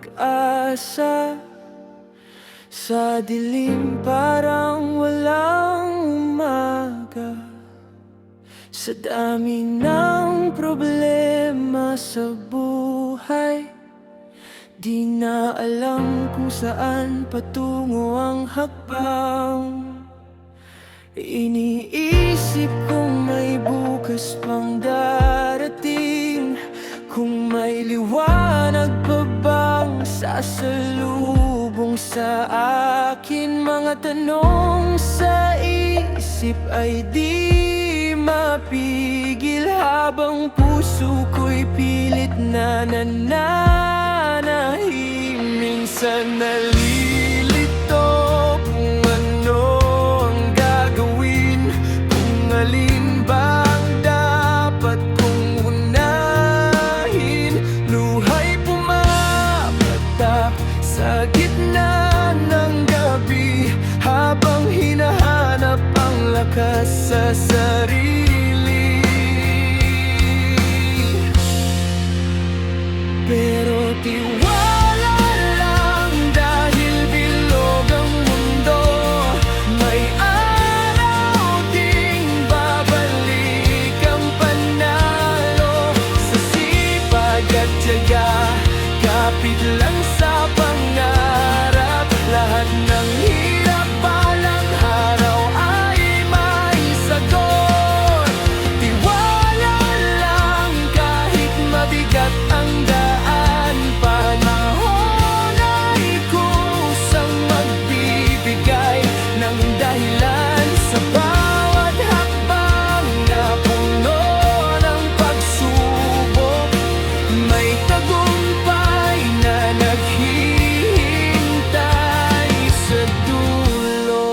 pag-asa. Sa dilim parang walang umaga. Sa dami ng problema sa buhay, di na alam kung saan patungo ang hakbang. Iniisip kung may bukas pang darating, kung may liwanag pa bang sasalubong sa akin. Mga tanong sa isip ay di mapigil, habang puso ko'y pilit na nananahim. Minsan nalilito kung ano ang gagawin, kung alin ba ang dapat kong unahin. Luha'y pumapatak sa gitna ng gabi, habang hinahanap ang lakas sa sarili. Pero tiwala lang, dahil bilog ang mundo, may araw ding babalik ang panalo. Sa sipag at tiyaga, kapit lang sa pangarap, lahat ng hirap balang araw ay may sagot. Tiwala lang kahit mabigat ang daan, panahon ay kusang magbibigay ng dahilan sa bawat hakbang na puno ng pagsubok. May tagumpay na naghihintay sa dulo.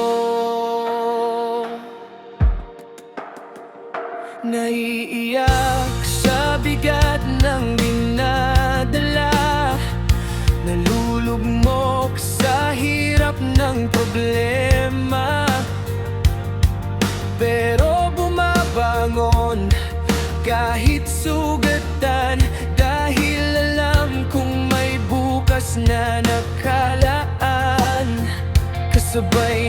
Naiiyak sa bigat ng dinadala, nalulugmok sa hirap ng problema, pero bumabangon kahit sugatan, dahil alam kong may bukas na nakalaan. Kasabay